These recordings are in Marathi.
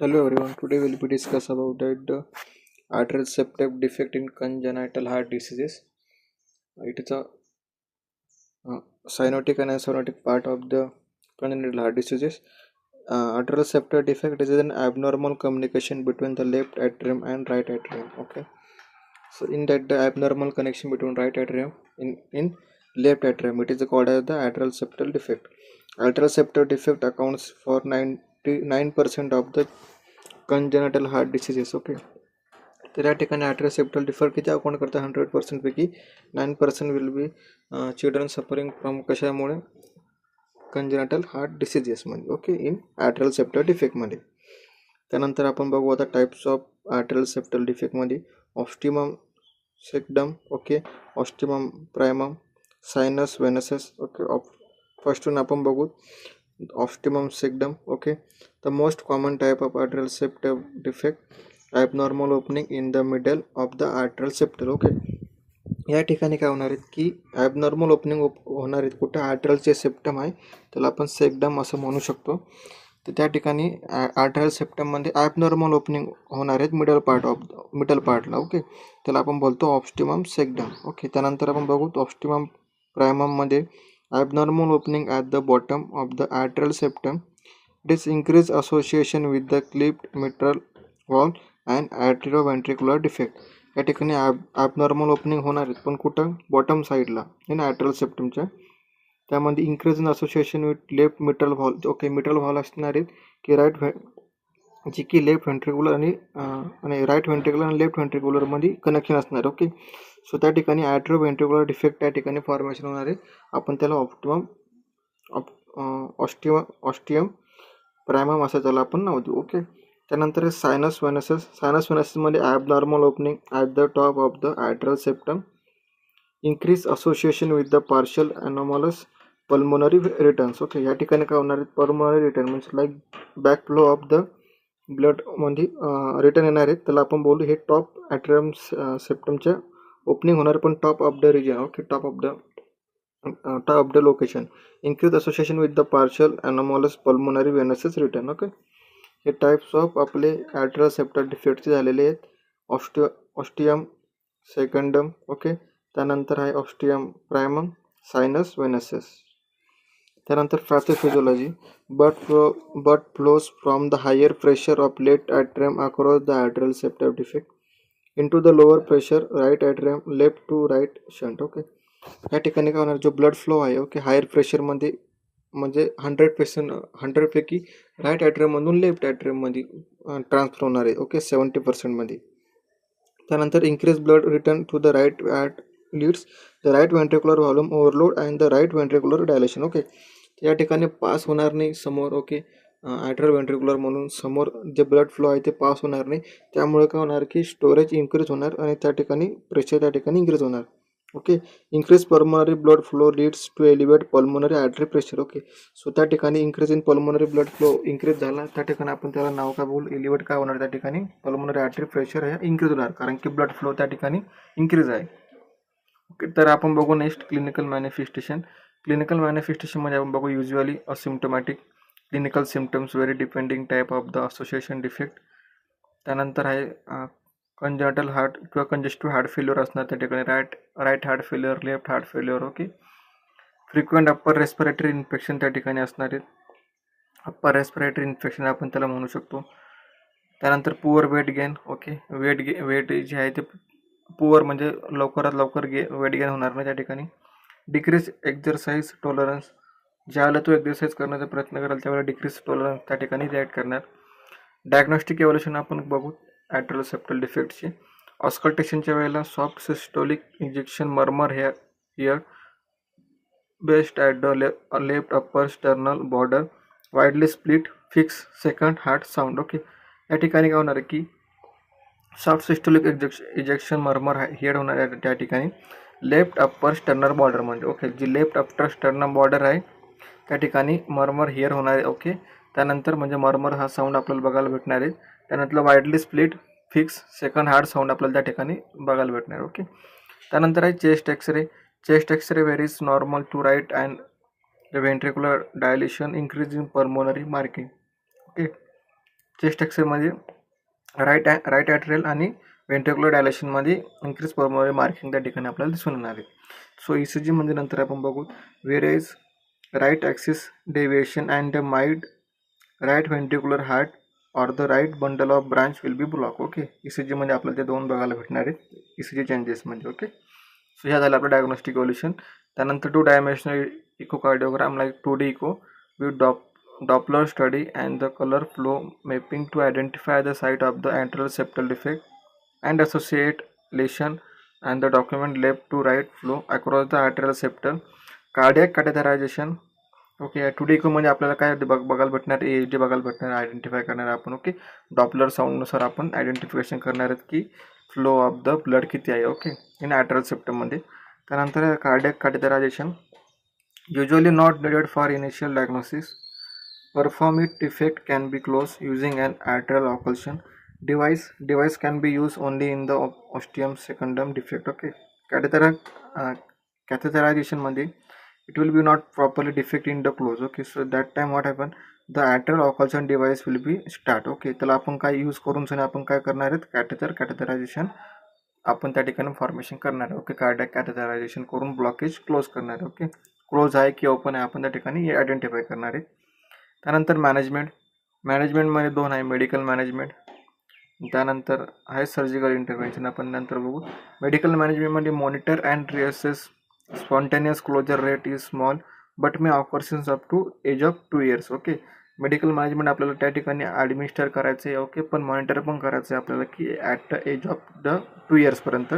Hello everyone. Today we'll be discuss about the atrial septum defect in congenital heart diseases. It is a cyanotic and acyanotic part of the congenital heart diseases. Atrial septum defect is an abnormal communication between the left atrium and right atrium. Okay. So in that the abnormal connection between right atrium in left atrium, it is called as the atrial septal defect. Atrial septal defect accounts for 99% of the congenital heart diseases. Okay. तर या ठिकाणी atrial septal defect किती अकाउंट करतात 100% पैकी 9% will be children suffering from कशामुळे कंजेनिटल हार्ट डिसीजेस मध्ये. Okay, in atrial septal defect मध्ये. त्यानंतर आपण बघू आता types of atrial septal defect मध्ये. Ostium secundum, okay, ostium primum, sinus venosus. Okay, first आपण बघू ostium secundum. Okay, the most common type of atrial septal defect abnormal opening in the middle of the atrial septal. Okay, या ठिकाणी काय होणार आहेत की ॲबनॉर्मल ओपनिंग होणार आहेत कुठं आर्टरलचे सेप्टम आहे त्याला आपण सेक्टम असं म्हणू शकतो. तर त्या ठिकाणी आर्टरल सेप्टममध्ये ॲबनॉर्मल ओपनिंग होणार आहेत मिडल पार्टला. ओके, त्याला आपण बोलतो ऑस्टिमम सेक्टम. ओके, त्यानंतर आपण बघू ऑस्टिमम प्रायमममध्ये abnormal opening at the bottom of the atrial septum. It is increase association with the cleft mitral valve and atrioventricular defect. या ठिकाणी ॲबनॉर्मल ओपनिंग होणार आहेत पण कुठं बॉटम साईडला इन ॲट्रल सेप्टमच्या. त्यामध्ये increase in association with left mitral valve. Okay, mitral valve असणार आहेत की जी की लेफ्ट व्हेंट्रिक्युलर आणि राईट व्हेंट्रिक्युलर आणि लेफ्ट व्हेंट्रिक्युलरमध्ये कनेक्शन असणार. ओके, सो त्या ठिकाणी ॲट्रिओव्हेंट्रिक्युलर डिफेक्ट त्या ठिकाणी फॉर्मेशन होणार आहे. आपण त्याला ऑस्टियम प्रायमम असं त्याला आपण नाव देऊ. ओके, त्यानंतर सायनस वेनसस. सायनस वेनससमध्ये abnormal opening at the top of the atrial septum. Increase association with the partial anomalous pulmonary returns. Okay, या ठिकाणी काय होणार आहे पल्मोनरी रिटर्न म्हणजे like back flow of the ब्लडमध्ये रिटर्न येणार आहेत त्याला आपण बोलू हे टॉप ॲट्रियम सेप्टमच्या ओपनिंग होणार पण top of the region. Okay, top of the location. Increase association with the partial anomalous pulmonary venous return. Okay, हे टाइप्स ऑफ आपले ॲट्रियल सेप्टल डिफेक्टचे झालेले आहेत. ऑस्टियम सेकंडम. ओके, त्यानंतर आहे ऑस्टियम प्रायमम, सायनस वेनसस. त्यानंतर pathophysiology. Blood flows from the higher pressure of left atrium across the atrial septal defect into the lower pressure right atrium left to right shunt. Okay, या ठिकाणी काय होणार जो ब्लड फ्लो आहे ओके हायर प्रेशरमध्ये म्हणजे 100% पैकी राईट ॲट्रियममधून लेफ्ट ॲट्रियममध्ये ट्रान्सफर होणार आहे. ओके, 70%मध्ये. त्यानंतर increase blood return to the right leads the right ventricular volume overload and the right ventricular dilation. Okay, या ठिकाणी पास होणार नाही समोर. ओके, ॲट्रियल व्हेंट्रिक्युलर म्हणून समोर जे ब्लड फ्लो आहे ते पास होणार नाही. त्यामुळे काय होणार की स्टोरेज इन्क्रीज होणार आणि त्या ठिकाणी प्रेशर त्या ठिकाणी इन्क्रीज होणार. Okay, increase pulmonary blood flow leads to elevate pulmonary artery pressure. Okay, so त्या ठिकाणी increase in pulmonary blood flow increase झाला त्या ठिकाणी आपण त्याला नाव काय बोलू एलिवेट काय होणार त्या ठिकाणी पल्मोनरी आर्टरी प्रेशर हे इन्क्रीज होणार कारण की ब्लड फ्लो त्या ठिकाणी इन्क्रीज आहे. ओके, तर आपण बघू नेक्स्ट क्लिनिकल मॅनिफेस्टेशन. क्लिनिकल मॅनिफेस्टेशनमध्ये आपण बघू usually asymptomatic clinical symptoms very depending type of the association defect. त्यानंतर आहे कंजेनिटल हार्ट किंवा कंजेस्टिव्ह हार्ट फेल्युअर असणार त्या ठिकाणी right heart failure, left heart failure. Okay, frequent upper respiratory infection त्या ठिकाणी असणार आहेत. अप्पर रेस्पिरेटरी इन्फेक्शन आपण त्याला म्हणू शकतो. त्यानंतर poor weight gain. Okay, weight जे आहे ते पुअर म्हणजे लवकरात लवकर वेट गेन होणार नाही त्या ठिकाणी. Decrease exercise tolerance. ज्यावेळेला तो एक्झरसाइज करण्याचा प्रयत्न कराल त्यावेळेला डिक्रीज टॉलरन्स त्या ठिकाणी रिॲक्ट करणार. डायग्नोस्टिक एव्हल्युशन आपण बघू ॲट्रियल सेप्टल डिफेक्टचे. ऑस्कल्टेशनच्या वेळेला soft systolic injection murmur here best at the left upper sternal border widely split fix second heart sound. Okay, या ठिकाणी काय होणार आहे की soft systolic injection murmur here होणार आहे त्या ठिकाणी लेफ्ट अप्पर स्टर्नल बॉर्डरमध्ये. ओके, जी लेफ्ट अप्पर स्टर्नल बॉर्डर आहे त्या ठिकाणी मर्मर हिअर होणार आहे. ओके, त्यानंतर म्हणजे मर्मर हा साऊंड आपल्याला बघायला भेटणार आहे. त्यानंतर widely split fix second heart sound आपल्याला त्या ठिकाणी बघायला भेटणार. ओके, त्यानंतर आहे chest X-ray. Chest X-ray varies normal to right and the ventricular dilation increase in pulmonary marking. Okay, chest एक्सरेमध्ये राईट ॲट्रियल आणि व्हेंट्रिक्युलर डायलेशनमध्ये इन्क्रीज पल्मोनरी मार्किंग त्या ठिकाणी आपल्याला दिसून येणार आहे. सो ECG मध्ये नंतर आपण बघू varies right axis deviation and the mild right ventricular heart or the right bundle of branch will be block. Okay, ECG मध्ये आपल्याला ते दोन बघायला भेटणार आहेत ECG चेंजेस म्हणजे. ओके, सो ह्या झालं आपलं डायग्नोस्टिक इव्होल्युशन. त्यानंतर 2 dimensional echocardiogram like 2D echo with Doppler study and the color flow mapping to identify the site of the antral septal defect and associate lesion and the document left to right flow across the atrial septal. Cardiac catheterization. Okay, 2D echo मध्ये आपल्याला काय बघायला भेटणार, EEG बघायला भेटणार, आयडेंटिफाय करणार आपण. ओके, डॉपलर साऊंडनुसार आपण आयडेंटिफिकेशन करणार आहेत की फ्लो ऑफ द ब्लड किती आहे. ओके, इन ॲट्रियल सेप्टममध्ये. त्यानंतर cardiac catheterization usually not needed for initial diagnosis. Perform it defect can be closed using an atrial occlusion device. Device can be used only in the ostium secundum defect. Okay, catheterization मध्ये it will be not properly defect in the close. Okay, so that time what happen, the atrial occlusion device will be start. Okay, त्याला आपण काय यूज करून आपण काय करणार आहेत, catheterization आपण त्या ठिकाणी फॉर्मेशन करणार आहे. ओके, कार्डियक catheterization करून ब्लॉकेज क्लोज करणार आहे. ओके, क्लोज आहे की ओपन आहे आपण त्या ठिकाणी आयडेंटिफाय करणार आहे. त्यानंतर मॅनेजमेंटमध्ये 2 आहे, मेडिकल मॅनेजमेंट, त्यानंतर आहे सर्जिकल इंटरव्हेन्शन. आपण नंतर बघू. मेडिकल मॅनेजमेंटमध्ये monitor and reassess spontaneous closure rate is small but may occur since up to age of 2 years. Okay, medical management आपल्याला त्या ठिकाणी ॲडमिनिस्टर करायचं आहे. ओके, पण मॉनिटर पण करायचं आहे आपल्याला की at the age of the 2 years पर्यंत.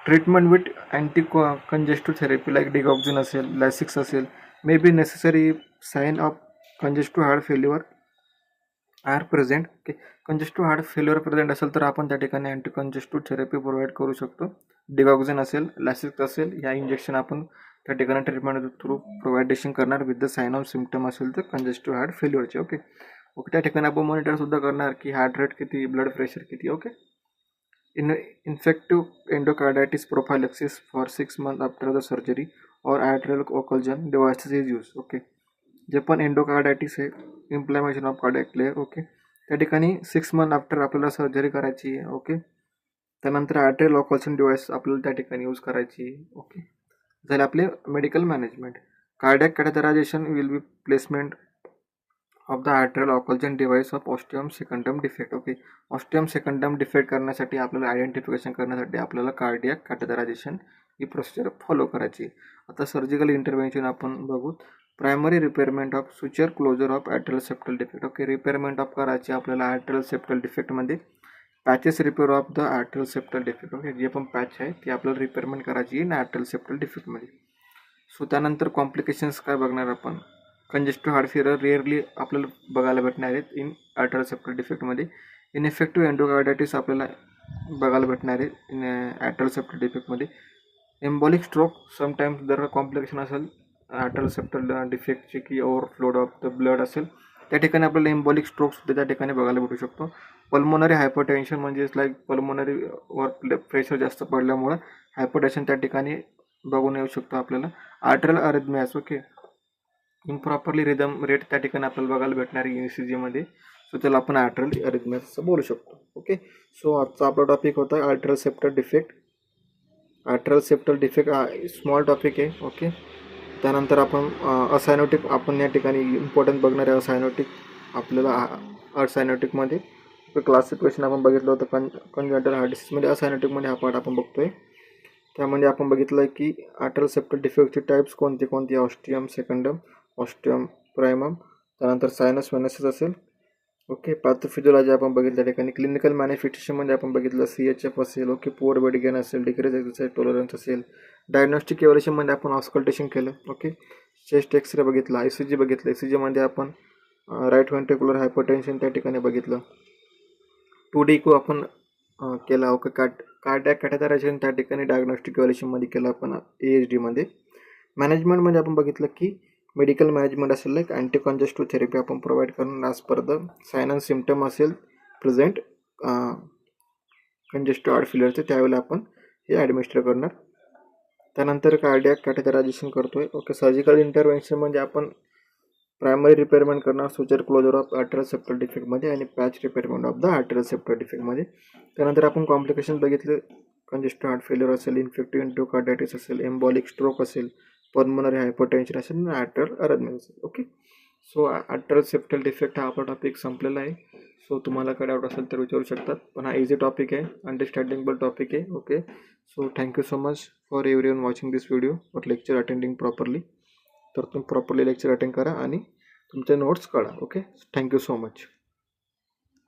Treatment with anti congestive therapy like digoxin असेल, लॅसिक्स असेल, may be necessary sign of congestive heart failure are present. Okay, congestive heart failure present असेल तर आपण त्या ठिकाणी अँटी कंजेस्टिव्ह थेरपी प्रोव्हाइड करू शकतो. डिगॉक्झिन असेल, लॅसिक्स असेल, या इंजेक्शन आपण त्या ठिकाणी ट्रीटमेंट थ्रू प्रोव्हाइडेशन करणार with the sign of symptom असेल तर कंजेस्टिव्ह हार्ट फेल्युअरचे. ओके, त्या ठिकाणी आपण मॉनिटरसुद्धा करणार की हार्ट रेट किती, ब्लड प्रेशर किती. Okay, infective endocarditis prophylaxis for 6 months after the surgery और atrial occlusion devices is use. Okay, जे पण एंडोकार्डायटिस आहे, inflammation of cardiac layer. Okay, त्या ठिकाणी 6 months आफ्टर आपल्याला सर्जरी करायची आहे. ओके, त्यानंतर ॲट्रियल ओकल्जन डिव्हाइस आपल्याला त्या ठिकाणी यूज करायची आहे. ओके, झाले आपले medical management. Cardiac catheterization will be placement of the atrial occlusion device of ostium secundum defect. Okay, ostium secundum defect करण्यासाठी आपल्याला आयडेंटिफिकेशन करण्यासाठी आपल्याला कार्डियक कॅथेटरायझेशन ही प्रोसिजर फॉलो करायची. आता सर्जिकल इंटरव्हेन्शन आपण बघू. Primary repairment of suture closure of atrial septal defect. Okay, repairment of करायची आपल्याला ॲट्रियल सेप्टल डिफेक्टमध्ये. Patches repair of the atrial septal defect. Okay, जे पण पॅच आहे ती आपल्याला रिपेअरमेंट करायची इन ॲट्रियल सेप्टल डिफेक्टमध्ये. सो त्यानंतर कॉम्प्लिकेशन्स काय बघणार आपण. कंजेस्टिव्ह हार्ट फेल्युअर रेअरली आपल्याला बघायला भेटणार आहेत इन ॲट्रियल सेप्टल डिफेक्टमध्ये. इनइफेक्टिव्ह एंडोकार्डायटिस आपल्याला बघायला भेटणार आहे in atrial septal डिफेक्टमध्ये. एम्बॉलिक stroke sometimes जर कॉम्प्लिकेशन असेल ॲट्रियल सेप्टल डिफेक्टचे की ओव्हरफ्लोड ऑफ द ब्लड असेल त्या ठिकाणी आपल्याला एम्बॉलिक स्ट्रोकसुद्धा त्या ठिकाणी बघायला भेटू शकतो. पल्मोनरी हायपरटेन्शन म्हणजे लाईक पल्मोनरीवर प्रेशर जास्त पडल्यामुळं हायपरटेन्शन त्या ठिकाणी बघून येऊ शकतो आपल्याला. Atrial arrhythmias. Okay, improperly rhythm rate त्या ठिकाणी आपल्याला बघायला भेटणार आहे ECGमध्ये. सो त्याला आपण आर्ट्रियल अरिथमियास असं बोलू शकतो. ओके, सो आजचा आपला टॉपिक होता atrial septal defect. Atrial septal defect small topic आहे. ओके, त्यानंतर आपण असायनोटिक आपण या ठिकाणी इम्पॉर्टंट बघणार आहे. असायनोटिक आपल्याला असायनोटिकमध्ये क्लासिफिकेशन आपण बघितलं होतं कंजेंटल हार्ट डिसीजमध्ये. असायनोटिकमध्ये हा पार्ट आपण बघतोय. त्यामध्ये आपण बघितलं की ॲट्रियल सेप्टल डिफेक्टचे टाईप्स कोणते ऑस्टियम सेकंडम, ऑस्टियम प्रायमम, त्यानंतर सायनस वेनस असेल. ओके, पॅथोफिजिओलॉजी आपण बघितलं त्या ठिकाणी. क्लिनिकल मॅनिफेस्टेशनमध्ये आपण बघितलं CHF असेल. ओके, पुअर वेट गेन असेल, डिक्रीज एक्सरसाइज टॉलरन्स असेल. डायग्नोस्टिक इव्हॅल्युएशनमध्ये आपण ऑस्कल्टेशन केलं. ओके, चेस्ट एक्सरे बघितला, ECG बघितलं. ECGमध्ये आपण राईट व्हेंट्रिक्युलर हायपरटेन्शन त्या ठिकाणी बघितलं. 2D इको आपण केला. ओके, कार्डियक कॅथेटरायझेशन त्या ठिकाणी डायग्नोस्टिक इव्हॅल्युएशनमध्ये केलं आपण AHDमध्ये. मॅनेजमेंटमध्ये आपण बघितलं की मेडिकल मॅनेजमेंट असेल लाईक अँटी कंजेस्टिव्ह थेरपी आपण प्रोव्हाइड करणार as per the sign and symptom असेल प्रेझेंट कंजेस्टिव्ह हार्ट फेल्युअरचे त्यावेळेला आपण हे ॲडमिनिस्टर करणार. त्यानंतर कार्डियक कॅथेटरायझेशन करतोय. ओके, सर्जिकल इंटरव्हेन्शन म्हणजे आपण प्रायमरी रिपेअरमेंट करणार सुचर क्लोजर ऑफ ॲट्रल सेप्टल डिफेक्टमध्ये आणि पॅच रिपेअरमेंट ऑफ द ॲट्रल सेप्टल डिफेक्टमध्ये. त्यानंतर आपण कॉम्प्लिकेशन बघितले, कंजेस्टिव्ह हार्ट फेल्युअर असेल, इन्फेक्टिव्ह एंडोकार्डायटिस असेल, एम्बॉलिक स्ट्रोक असेल, पल्मोनरी हायपरटेन्शन असेल आणि ॲट्रल अरेथमिया असेल. ओके, सो ॲट्रल सेप्टल डिफेक्ट हा आपला टॉपिक संपलेला आहे. सो तुम्हाला काय डाऊट असेल तर विचारू शकतात, पण हा इझी टॉपिक आहे, अंडरस्टँडिंगबल टॉपिक आहे. Okay, so thank you so much for everyone watching this video for lecture attending properly. तर तुम्ही प्रॉपरली लेक्चर अटेंड करा आणि तुमचे नोट्स काढा. Okay, thank you so much.